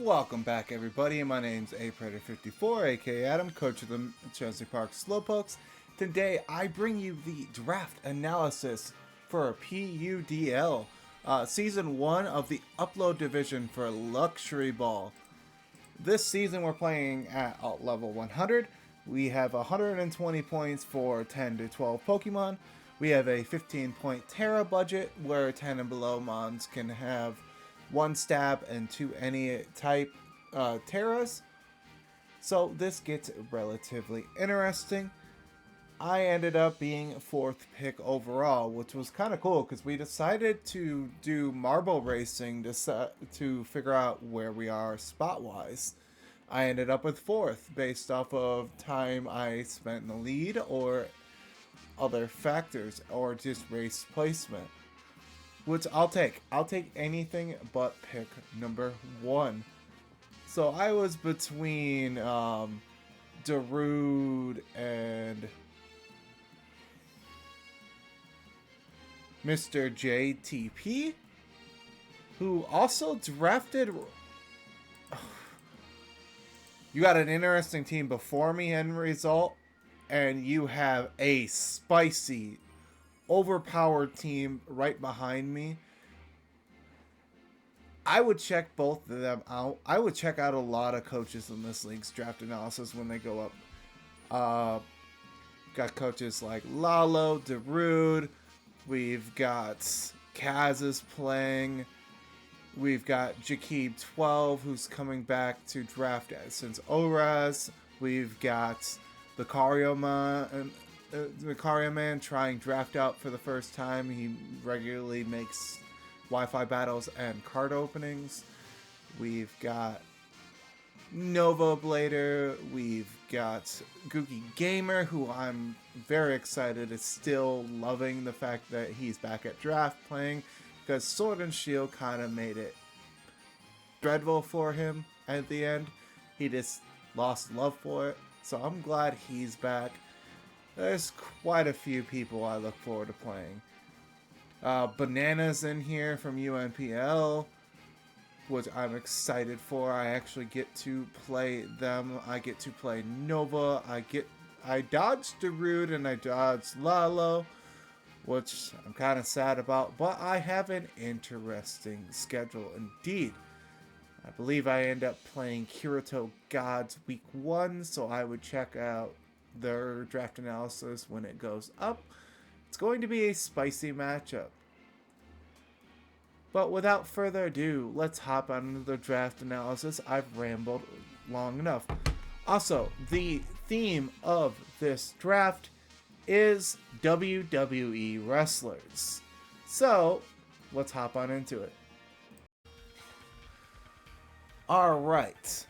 Welcome back, everybody. My name's APredator54, aka Adam, coach of the Chelsea Park Slowpokes. Today, I bring you the draft analysis for PUDL, Season 1 of the Upload Division for Luxury Ball. This season, we're playing at level 100. We have 120 points for 10 to 12 Pokemon. We have a 15-point Terra budget, where 10 and below Mons can have 1 stab and 2 any type Terras. So this gets relatively interesting. I ended up being 4th pick overall, which was kind of cool because we decided to do marble racing to figure out where we are spot-wise. I ended up with 4th based off of time I spent in the lead or other factors or just race placement. Which I'll take. I'll take anything but pick number 1. So I was between Darude and Mr. JTP, who also drafted... You got an interesting team before me end result, and you have a spicy, overpowered team right behind me. I would check both of them out. I would check out a lot of coaches in this league's draft analysis when they go up. Got coaches like Lalo, Darude. We've got Kaz is playing. We've got Jakib12, who's coming back to draft since Oraz. We've got the Lucario Man trying draft out for the first time. He regularly makes Wi-Fi battles and card openings. We've got Nova Blader. We've got Googie Gamer, who I'm very excited is still loving the fact that he's back at draft playing, because Sword and Shield kind of made it dreadful for him at the end. He just lost love for it. So I'm glad he's back. There's quite a few people I look forward to playing. Bananas in here from UNPL, which I'm excited for. I actually get to play them. I get to play Nova. I dodged Darude and I dodged Lalo, which I'm kind of sad about, but I have an interesting schedule indeed. I believe I end up playing Kirito Gods week 1, so I would check out their draft analysis when it goes up. It's going to be a spicy matchup. But without further ado, let's hop on the draft analysis. I've rambled long enough. Also, the theme of this draft is WWE wrestlers. So, let's hop on into it. Alright.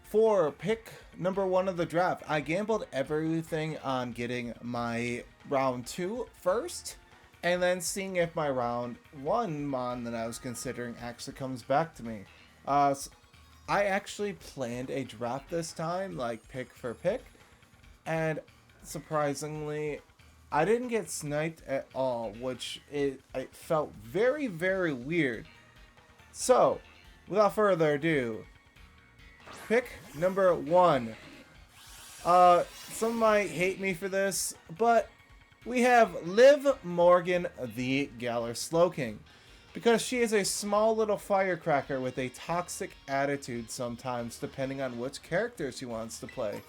For pick number 1 of the draft, I gambled everything on getting my round 2 first, and then seeing if my round 1 mon that I was considering actually comes back to me. I actually planned a draft this time, like pick for pick, and surprisingly, I didn't get sniped at all, which it felt very, very weird. So, without further ado, pick number 1. Some might hate me for this, but we have Liv Morgan, the Galar Slowking, because she is a small little firecracker with a toxic attitude sometimes, depending on which character she wants to play.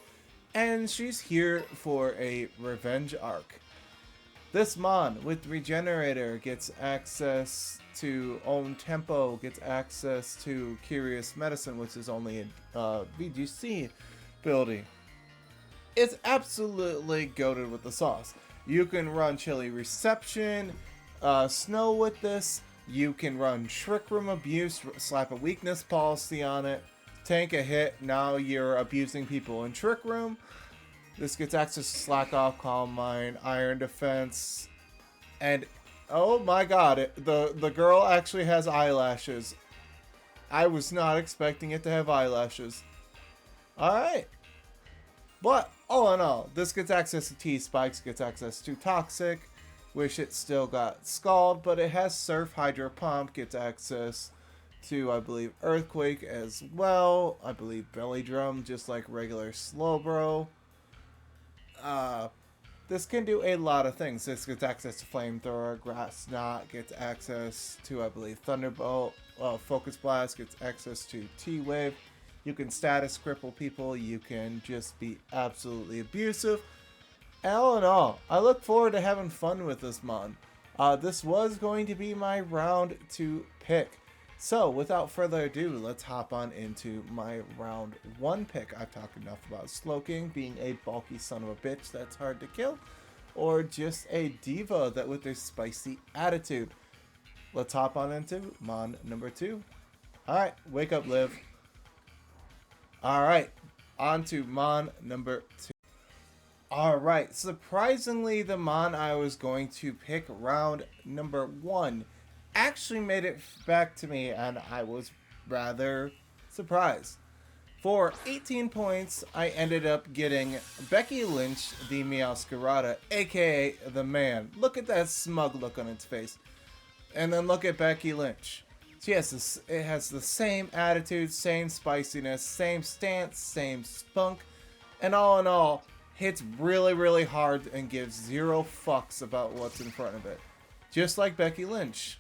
And she's here for a revenge arc. This mon with Regenerator gets access to Own Tempo, gets access to Curious Medicine, which is only a VGC ability. It's absolutely goated with the sauce. You can run Chilly Reception, Snow with this. You can run Trick Room Abuse, slap a weakness policy on it, tank a hit, now you're abusing people in Trick Room. This gets access to Slack Off, Calm Mind, Iron Defense, and oh my god, the girl actually has eyelashes. I was not expecting it to have eyelashes. Alright. But, all in all, this gets access to T-Spikes, gets access to Toxic. Wish it still got Scald, but it has Surf, Hydro Pump, gets access to, I believe, Earthquake as well. I believe Belly Drum, just like regular Slowbro. This can do a lot of things. This gets access to Flamethrower, Grass Knot gets access to, I believe, Thunderbolt. Focus Blast gets access to T-Wave. You can status cripple people. You can just be absolutely abusive. All in all, I look forward to having fun with this mod. This was going to be my round 2 pick. So, without further ado, let's hop on into my round 1 pick. I've talked enough about Slowking being a bulky son of a bitch that's hard to kill, or just a diva that with a spicy attitude. Let's hop on into mod number 2. Alright, wake up, Liv. Alright, on to mod number 2. Alright, surprisingly, the mon I was going to pick round number 1 actually made it back to me, and I was rather surprised. For 18 points, I ended up getting Becky Lynch, the Meowscarada, aka the man. Look at that smug look on its face. And then look at Becky Lynch. She has this, it has the same attitude, same spiciness, same stance, same spunk, and all in all, hits really, really hard and gives zero fucks about what's in front of it. Just like Becky Lynch.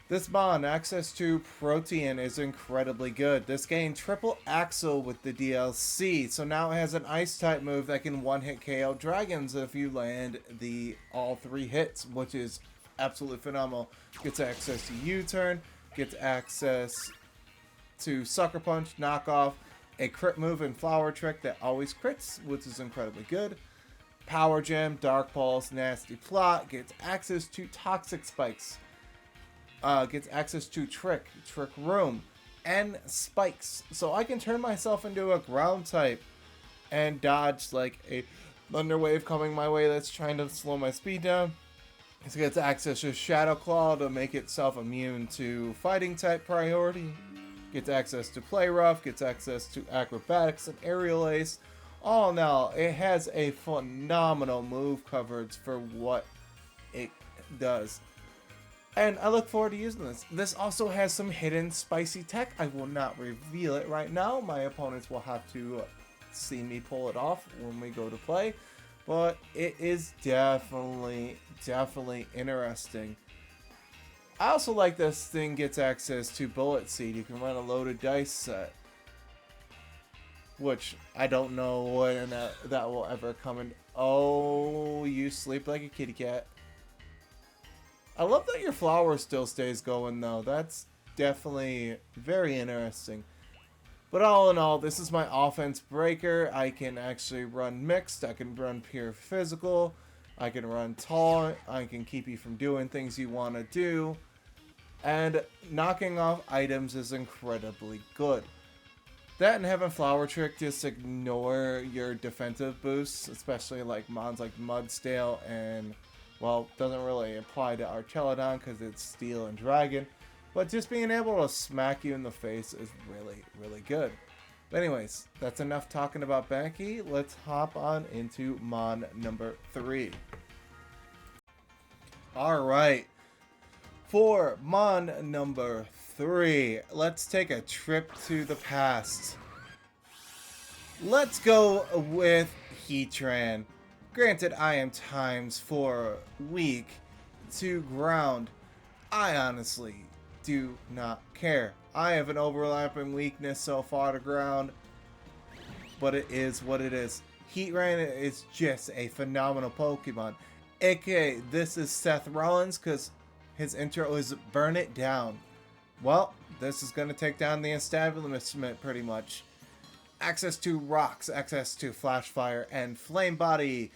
This mon, access to Protean, is incredibly good. This gained triple Axle with the DLC, so now it has an ice type move that can one-hit KO dragons if you land all 3 hits, which is absolutely phenomenal. Gets access to U-turn, gets access to Sucker Punch, Knockoff, a crit move and Flower Trick that always crits, which is incredibly good. Power Gem, Dark Pulse, Nasty Plot, gets access to Toxic Spikes. Gets access to Trick Room, and Spikes. So I can turn myself into a ground type and dodge like a Thunder Wave coming my way that's trying to slow my speed down. It gets access to Shadow Claw to make itself immune to fighting type priority. Gets access to Play Rough, gets access to Acrobatics and Aerial Ace. All in all, it has a phenomenal move coverage for what it does. And I look forward to using this. This also has some hidden spicy tech. I will not reveal it right now. My opponents will have to see me pull it off when we go to play. But it is definitely interesting. I also like this thing gets access to Bullet Seed. You can run a loaded dice set. Which, I don't know when that will ever come in. Oh, you sleep like a kitty cat. I love that your flower still stays going though. That's definitely very interesting. But all in all, this is my offense breaker. I can actually run mixed. I can run pure physical. I can run taunt. I can keep you from doing things you want to do. And knocking off items is incredibly good. That and having Flower Trick just ignore your defensive boosts, especially like mons like Mudstale and, well, doesn't really apply to Archelodon because it's Steel and Dragon. But just being able to smack you in the face is really good. But anyways, that's enough talking about Becky. Let's hop on into mon number 3. Alright. For mon number 3, let's take a trip to the past. Let's go with Heatran. Granted, I am ×4 weak to ground. I honestly do not care. I have an overlapping weakness so far to ground, but it is what it is. Heatran is just a phenomenal Pokemon. AKA, this is Seth Rollins because his intro is Burn It Down. Well, this is going to take down the establishment pretty much. Access to rocks, access to Flash Fire and Flame Body.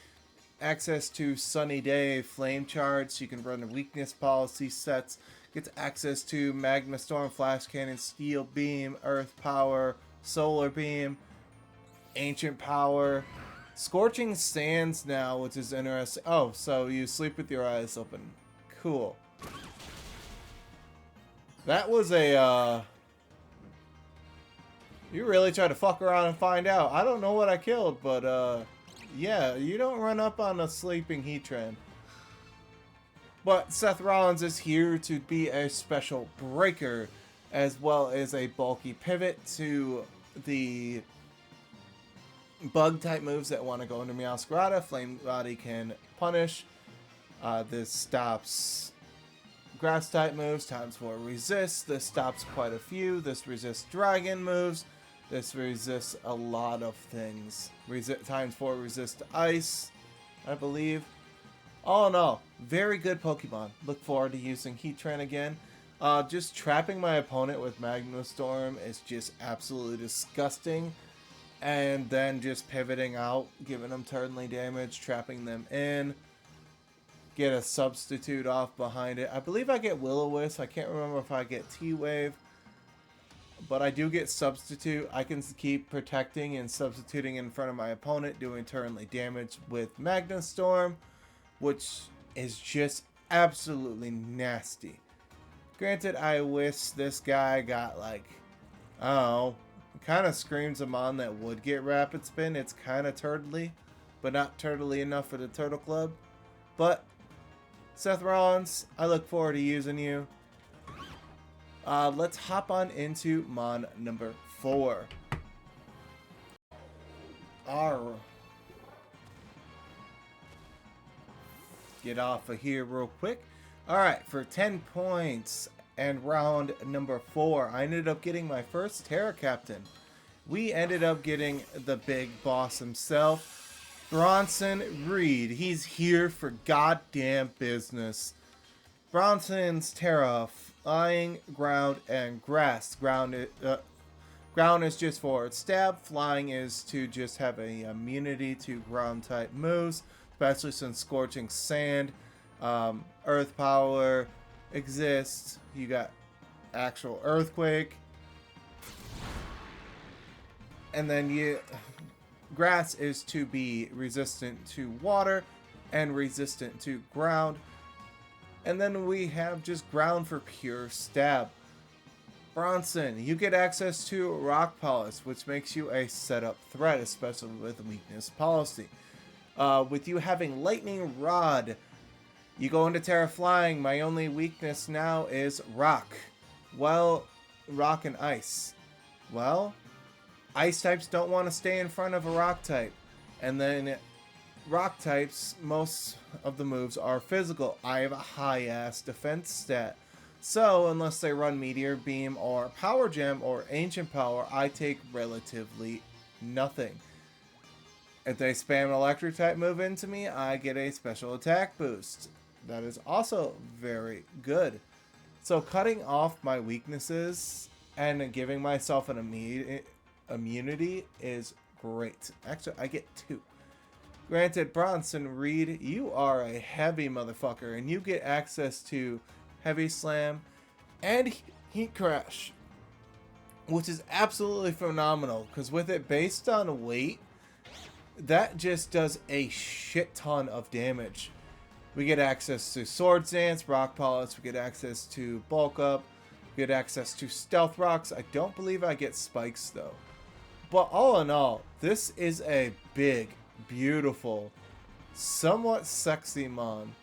Access to Sunny Day, Flame Charge, so you can run the weakness policy sets. Gets access to Magma Storm, Flash Cannon, Steel Beam, Earth Power, Solar Beam, Ancient Power. Scorching Sands now, which is interesting. Oh, so you sleep with your eyes open. Cool. That was a, you really tried to fuck around and find out. I don't know what I killed, but, yeah, you don't run up on a sleeping Heatran. But Seth Rollins is here to be a special breaker, as well as a bulky pivot to the bug type moves that want to go into Meowscarada. Flame Body can punish. This stops grass type moves, times 4 resist. This stops quite a few. This resists dragon moves. This resists a lot of things. Times 4 resist ice, I believe. All in all, very good Pokemon. Look forward to using Heatran again. Just trapping my opponent with Magnastorm is just absolutely disgusting. And then just pivoting out, giving them turn-ly damage, trapping them in. Get a substitute off behind it. I believe I get Will-O-Wisp. I can't remember if I get T-Wave. But I do get substitute. I can keep protecting and substituting in front of my opponent, doing turn-ly damage with Magnastorm, which is just absolutely nasty. Granted, I wish this guy got, like, I don't know, kind of screams him on that would get Rapid Spin. It's kind of turtly, but not turtly enough for the Turtle Club. But, Seth Rollins, I look forward to using you. Let's hop on into Mon number 4. Get off of here real quick. Alright, for 10 points and round number 4, I ended up getting my first Terra Captain. We ended up getting the big boss himself, Bronson Reed. He's here for goddamn business. Bronson's Terra, flying, ground, and grass. Ground is just for stab. Flying is to just have a immunity to ground type moves, especially since Scorching Sand, Earth Power exists. You got actual Earthquake, and then grass is to be resistant to water and resistant to ground. And then we have just ground for pure stab. Bronson, you get access to Rock Polish, which makes you a setup threat, especially with weakness policy. With you having Lightning Rod, you go into Terra Flying. My only weakness now is Rock. Well, Rock and Ice. Well, Ice types don't want to stay in front of a Rock type. And then Rock types, most of the moves are physical. I have a high-ass defense stat. So, unless they run Meteor Beam or Power Gem or Ancient Power, I take relatively nothing. If they spam an Electric type move into me, I get a special attack boost. That is also very good. So, cutting off my weaknesses and giving myself an immunity is great. Actually, I get 2. Granted, Bronson Reed, you are a heavy motherfucker, and you get access to Heavy Slam and Heat Crash, which is absolutely phenomenal, because with it based on weight, that just does a shit ton of damage. We get access to Sword Dance, Rock Polish, we get access to Bulk Up, we get access to Stealth Rocks. I don't believe I get Spikes, though. But all in all, this is a big, beautiful, somewhat sexy Mon.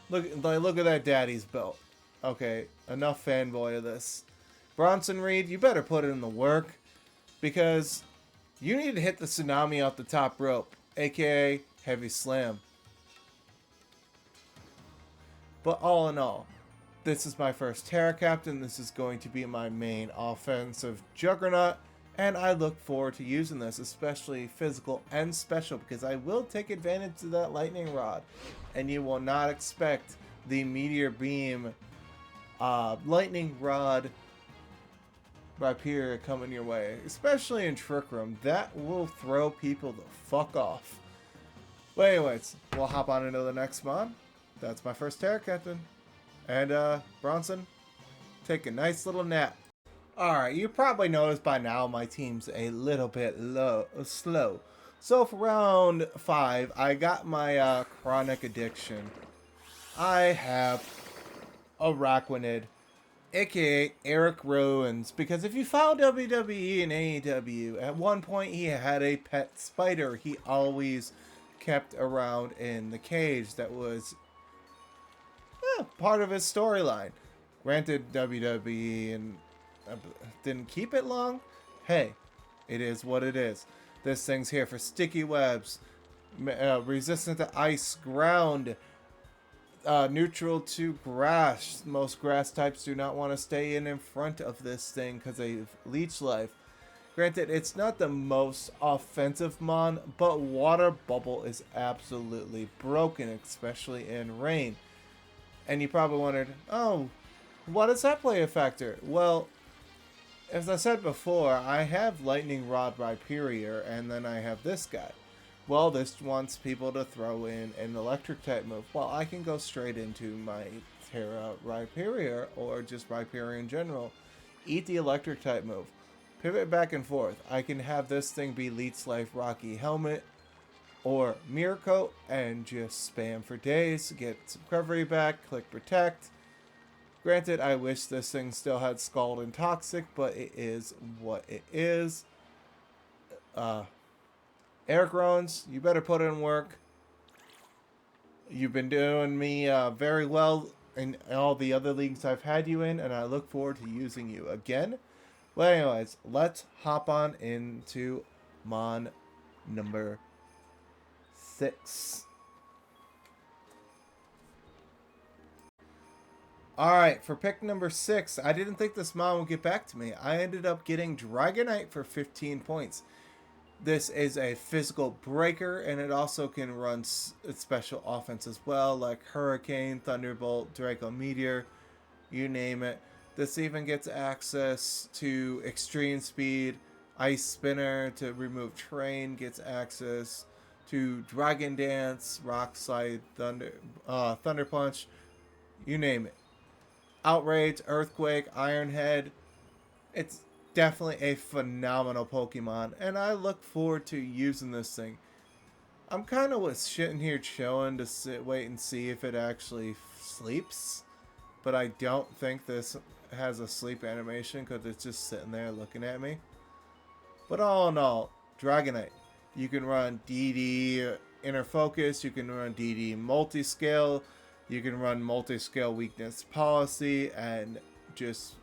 Look at that daddy's belt. Okay, enough fanboy of this. Bronson Reed, you better put in the work, because you need to hit the tsunami off the top rope, aka Heavy Slam. But all in all, this is my first Terra Captain. This is going to be my main offensive juggernaut. And I look forward to using this, especially physical and special, because I will take advantage of that Lightning Rod. And you will not expect the Meteor Beam Lightning Rod Rhyperior coming your way. Especially in Trick Room. That will throw people the fuck off. But anyways, we'll hop on into the next mod. That's my first Terra Captain. And Bronson, take a nice little nap. Alright, you probably noticed by now my team's a little bit slow. So for round 5, I got my Chronic Addiction. I have Araquanid, aka Eric Rowan's, because if you follow WWE and AEW, at one point he had a pet spider he always kept around in the cage that was part of his storyline. Granted, WWE and didn't keep it long. Hey, it is what it is. This thing's here for sticky webs, resistant to ice, ground, neutral to grass. Most grass types do not want to stay in front of this thing because they leech life. Granted, it's not the most offensive mon, but Water Bubble is absolutely broken, especially in rain. And you probably wondered, oh, why does that play a factor? Well, as I said before, I have Lightning Rod Rhyperior, and then I have this guy. Well, this wants people to throw in an electric type move. Well, I can go straight into my Terra Rhyperior, or just Rhyperior in general. Eat the electric type move. Pivot back and forth. I can have this thing be Leech Life Rocky Helmet or Mirror Coat and just spam for days. Get some recovery back, click Protect. Granted, I wish this thing still had Scald and Toxic, but it is what it is. Air Groans, you better put in work. You've been doing me very well in all the other leagues I've had you in, and I look forward to using you again. Well, anyways, let's hop on into Mon number 6. Alright, for pick number 6, I didn't think this Mon would get back to me. I ended up getting Dragonite for 15 points. This is a physical breaker, and it also can run special offense as well, like Hurricane, Thunderbolt, Draco Meteor, you name it. This even gets access to Extreme Speed, Ice Spinner to remove terrain, gets access to Dragon Dance, Rock Slide, Thunder Punch, you name it. Outrage, Earthquake, Iron Head. It's definitely a phenomenal Pokemon, and I look forward to using this thing. I'm kind of sitting here chilling to wait and see if it actually sleeps, but I don't think this has a sleep animation because it's just sitting there looking at me. But all in all, Dragonite. You can run DD Inner Focus, you can run DD Multiscale, you can run Multiscale Weakness Policy, and just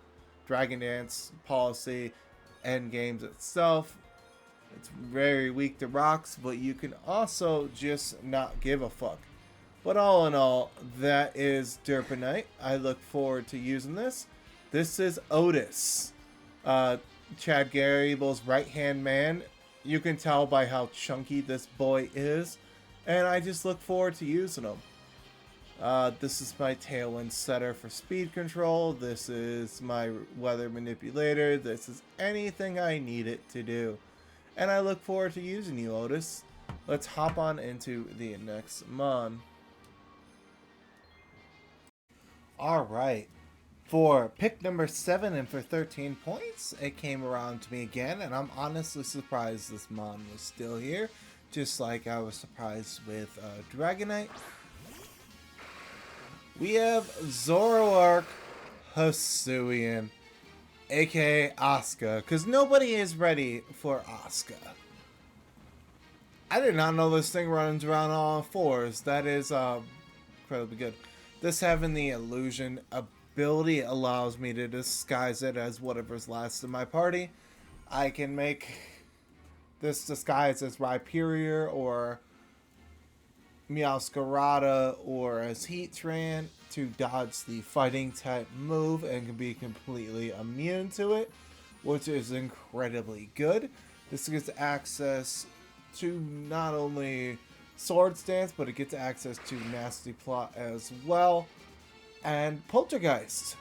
Dragon Dance Policy end games itself. It's very weak to rocks, but you can also just not give a fuck. But all in all, that is Derpanite. I look forward to using this. This is Otis, Chad Garible's right-hand man. You can tell by how chunky this boy is, and I just look forward to using him. This is my Tailwind Setter for speed control. This is my Weather Manipulator. This is anything I need it to do. And I look forward to using you, Otis. Let's hop on into the next Mon. Alright. For pick number 7 and for 13 points, it came around to me again, and I'm honestly surprised this Mon was still here. Just like I was surprised with Dragonite. We have Zoroark Hisuian, aka Asuka, because nobody is ready for Asuka. I did not know this thing runs around all fours. That is incredibly good. This having the illusion ability allows me to disguise it as whatever's last in my party. I can make this disguise as Rhyperior or Meowscarada or as Heatran to dodge the fighting type move and can be completely immune to it, which is incredibly good. This gets access to not only Sword Stance, but it gets access to Nasty Plot as well, and Poltergeist,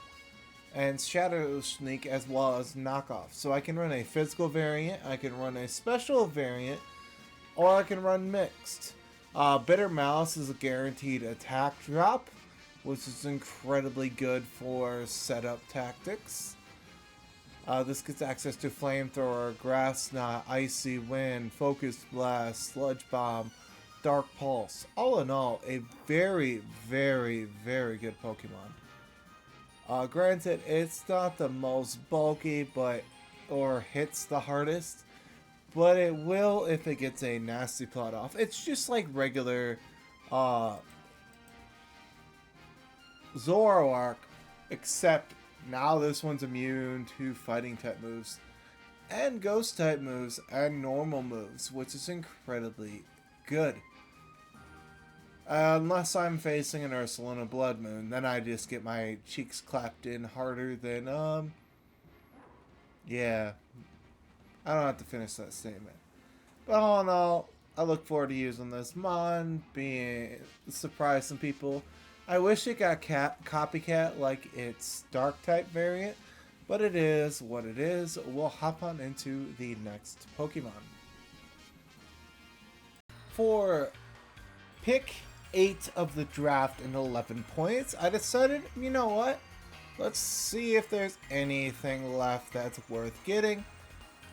and Shadow Sneak as well as Knockoff. So I can run a physical variant, I can run a special variant, or I can run mixed. Bitter Mouse is a guaranteed attack drop, which is incredibly good for setup tactics. This gets access to Flamethrower, Grass Knot, Icy Wind, Focused Blast, Sludge Bomb, Dark Pulse. All in all, a very, very, very good Pokemon. Granted, it's not the most bulky, or hits the hardest, but it will if it gets a Nasty Plot off. It's just like regular Zoroark, except now this one's immune to fighting type moves and ghost type moves and normal moves, which is incredibly good. Unless I'm facing an Ursaluna Blood Moon, then I just get my cheeks clapped in harder than, yeah. I don't have to finish that statement. But all in all, I look forward to using this mon, being surprised some people. I wish it got copycat like its dark type variant, but it is what it is. We'll hop on into the next Pokemon. For pick 8 of the draft and 11 points, I decided, you know what? Let's see if there's anything left that's worth getting.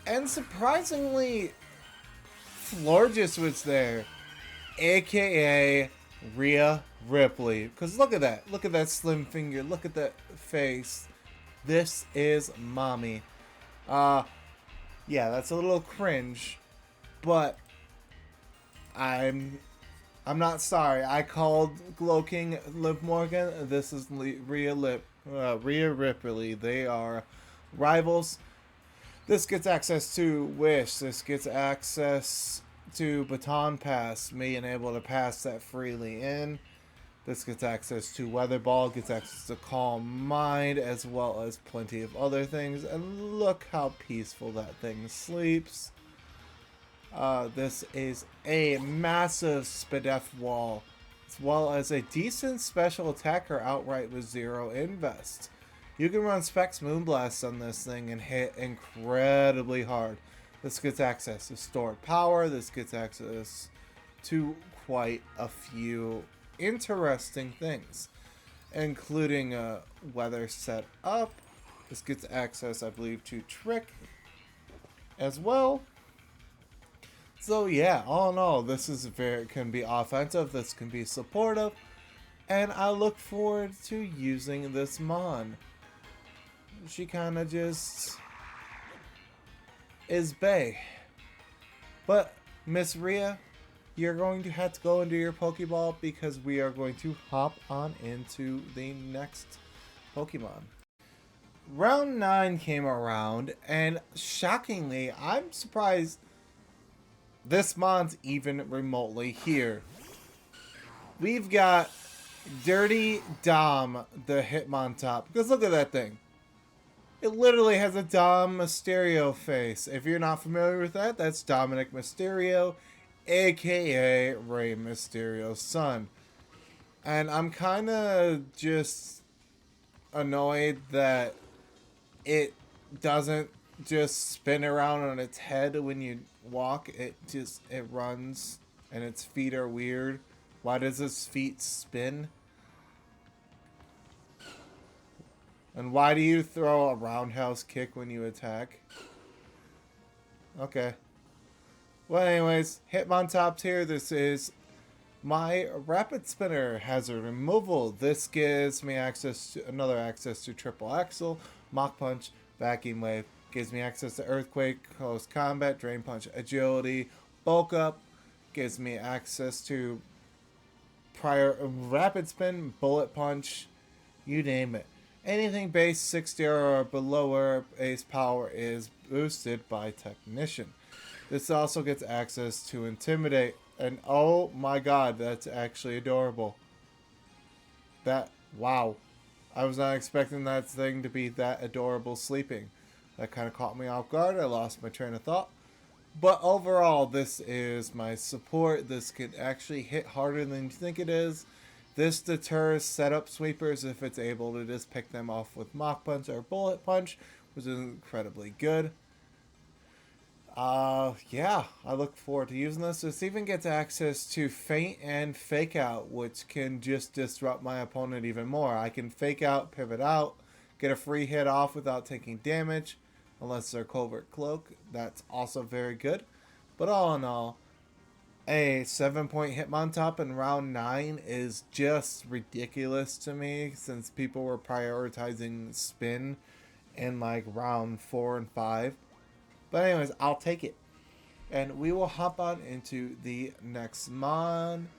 And surprisingly, Florges was there, aka Rhea Ripley. Because look at that. Look at that slim finger. Look at that face. This is mommy. Yeah, that's a little cringe. But I'm not sorry. I called Gloking Liv Morgan. This is Rhea Ripley. They are rivals. This gets access to Wish. This gets access to Baton Pass, being able to pass that freely in. This gets access to Weather Ball, gets access to Calm Mind, as well as plenty of other things. And look how peaceful that thing sleeps. This is a massive Spadef wall, as well as a decent special attacker outright with 0 invest. You can run Specs Moonblast on this thing and hit incredibly hard. This gets access to stored power. This gets access to quite a few interesting things, including weather set up. This gets access, I believe, to Trick as well. So yeah, all in all, this is can be offensive. This can be supportive, and I look forward to using this mon. She kind of just is bae. But Miss Rhea, you're going to have to go into your Pokeball because we are going to hop on into the next Pokemon. Round 9 came around, and shockingly, I'm surprised this mon's even remotely here. We've got Dirty Dom, the Hitmontop. Because look at that thing. It literally has a Dom Mysterio face. If you're not familiar with that, that's Dominic Mysterio, aka Rey Mysterio's son. And I'm kind of just annoyed that it doesn't just spin around on its head when you walk. It runs, and its feet are weird. Why does its feet spin? And why do you throw a roundhouse kick when you attack? Okay. Well, anyways, Hitmontop's here. This is my Rapid Spinner Hazard Removal. This gives me another access to Triple Axle, Mach Punch, Vacuum Wave. Gives me access to Earthquake, Close Combat, Drain Punch, Agility, Bulk Up. Gives me access to Rapid Spin, Bullet Punch, you name it. Anything base 60 or below base power is boosted by Technician. This also gets access to Intimidate. And oh my god, that's actually adorable. Wow. I was not expecting that thing to be that adorable sleeping. That kind of caught me off guard. I lost my train of thought. But overall, this is my support. This could actually hit harder than you think it is. This deters setup sweepers if it's able to just pick them off with Mach Punch or Bullet Punch, which is incredibly good. Yeah, I look forward to using this. This even gets access to Feint and Fake Out, which can just disrupt my opponent even more. I can Fake Out, Pivot Out, get a free hit off without taking damage, unless they're Covert Cloak. That's also very good. But all in all, a 7-point Hitmontop in round 9 is just ridiculous to me, since people were prioritizing spin in like round 4 and 5. But anyways, I'll take it. And we will hop on into the next mon.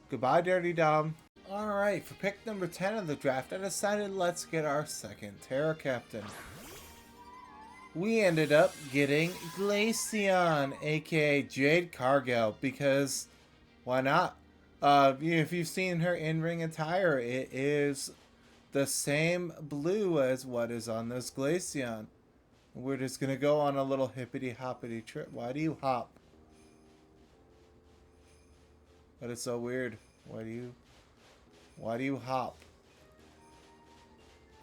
Goodbye, Dirty Dom. Alright, for pick number 10 of the draft, I decided let's get our second Terra Captain. We ended up getting Glaceon, aka Jade Cargill, because why not? If you've seen her in-ring attire, it is the same blue as what is on this Glaceon. We're just gonna go on a little hippity-hoppity trip. Why do you hop? That is so weird. Why do you hop?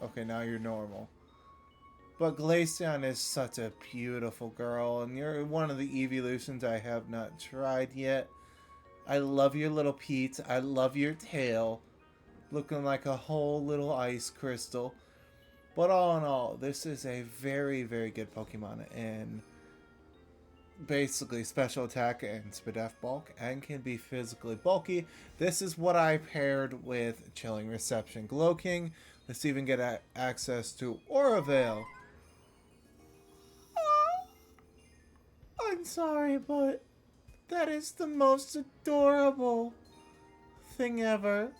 Okay, now you're normal. But Glaceon is such a beautiful girl, and you're one of the evolutions I have not tried yet. I love your little Pete. I love your tail. Looking like a whole little ice crystal. But all in all, this is a very, very good Pokemon. And basically special attack and speed F bulk, and can be physically bulky. This is what I paired with Chilling Reception Gloking. Let's even get access to Aura Veil. I'm sorry, but that is the most adorable thing ever.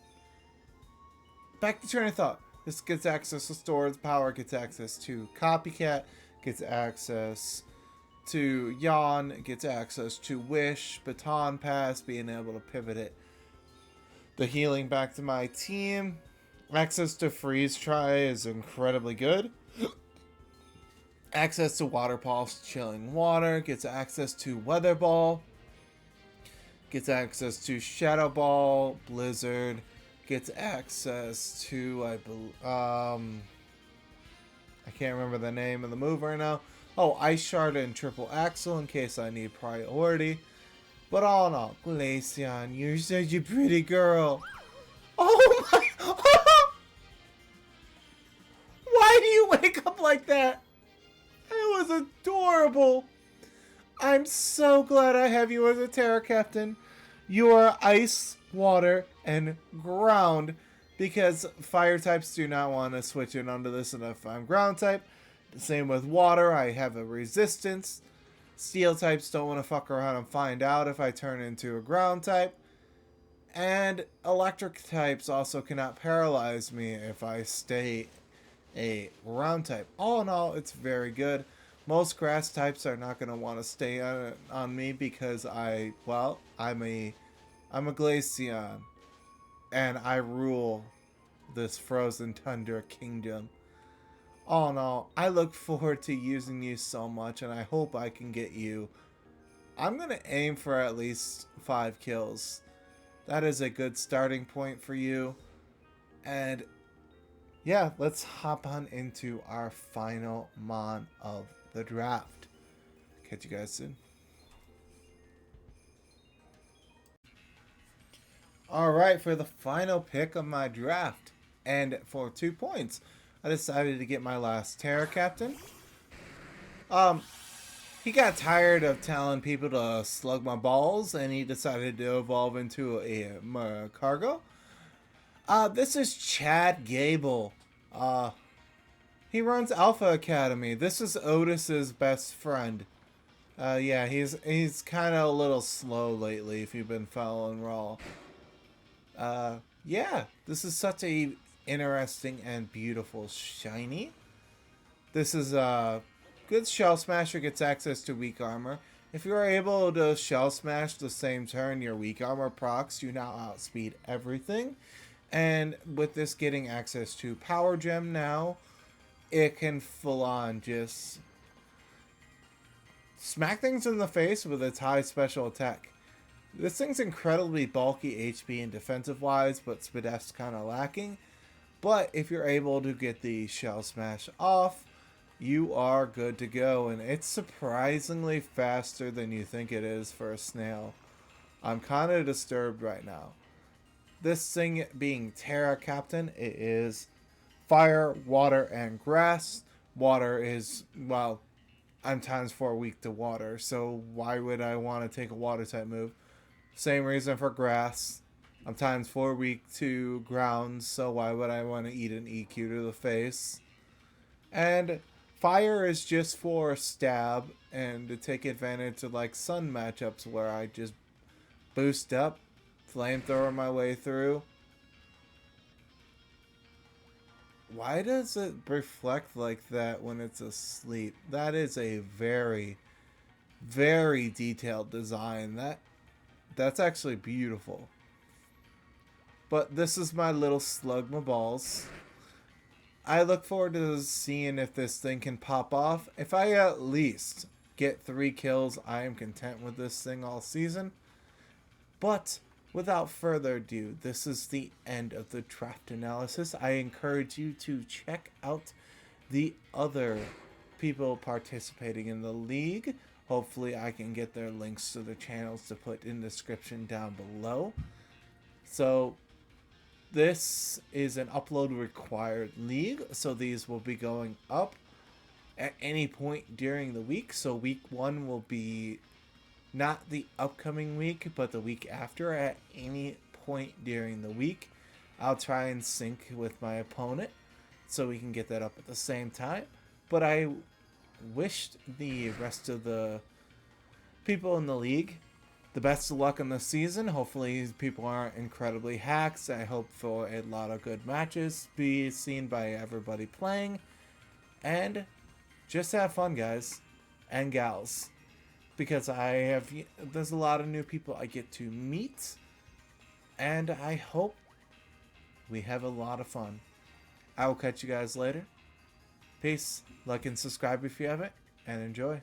Back to train of thought. This gets access to Storage Power, gets access to Copycat, gets access to Yawn, gets access to Wish, Baton Pass, being able to pivot it. The healing back to my team. Access to Freeze Try is incredibly good. Access to Water Pulse, Chilling Water, gets access to Weather Ball, gets access to Shadow Ball, Blizzard, gets access to, I can't remember the name of the move right now. Oh, Ice Shard and Triple Axle in case I need priority. But all in all, Glaceon, you're such a pretty girl. Oh my... Why do you wake up like that? It was adorable. I'm so glad I have you as a Terra Captain. You are ice, water, and ground, because fire types do not want to switch in onto this, and if I'm ground type, the same with water, I have a resistance. Steel types don't want to fuck around and find out if I turn into a ground type. And electric types also cannot paralyze me if I stay a ground type. All in all, it's very good. Most grass types are not going to want to stay on me because I'm a Glaceon, and I rule this frozen tundra kingdom. All in all, I look forward to using you so much, and I hope I can get you. I'm going to aim for at least 5 kills. That is a good starting point for you. And yeah, let's hop on into our final mon of the draft. Catch you guys soon. Alright, for the final pick of my draft, and for 2 points, I decided to get my last Terra Captain. He got tired of telling people to slug my balls, and he decided to evolve into a cargo. This is Chad Gable. He runs Alpha Academy. This is Otis's best friend. Yeah, he's kind of a little slow lately if you've been following Raw. Yeah, this is such a interesting and beautiful shiny. This is good Shell Smasher, gets access to weak armor. If you are able to Shell Smash the same turn your weak armor procs, you now outspeed everything. And with this getting access to Power Gem now, it can full on just smack things in the face with its high special attack. This thing's incredibly bulky HP and defensive wise, but Speedf's kind of lacking. But if you're able to get the Shell Smash off, you are good to go. And it's surprisingly faster than you think it is for a snail. I'm kind of disturbed right now. This thing being Terra Captain, it is fire, water, and grass. Water is, well, I'm ×4 weak to water, so why would I want to take a water type move? Same reason for grass. I'm ×4 weak to ground, so why would I want to eat an EQ to the face? And fire is just for stab and to take advantage of like sun matchups where I just boost up, flamethrower my way through. Why does it reflect like that when it's asleep? That is a very, very detailed design. That's actually beautiful. But this is my little slugma balls. I look forward to seeing if this thing can pop off. If I at least get 3 kills, I am content with this thing all season. But without further ado, this is the end of the draft analysis. I encourage you to check out the other people participating in the league. Hopefully I can get their links to the channels to put in the description down below. So this is an upload required league, so these will be going up at any point during the week. So week 1 will be not the upcoming week, but the week after at any point during the week. I'll try and sync with my opponent so we can get that up at the same time. But I wished the rest of the people in the league the best of luck in the season. Hopefully people aren't incredibly hacks. I hope for a lot of good matches be seen by everybody playing. And just have fun, guys and gals. Because there's a lot of new people I get to meet. And I hope we have a lot of fun. I will catch you guys later. Peace. Like and subscribe if you haven't. And enjoy.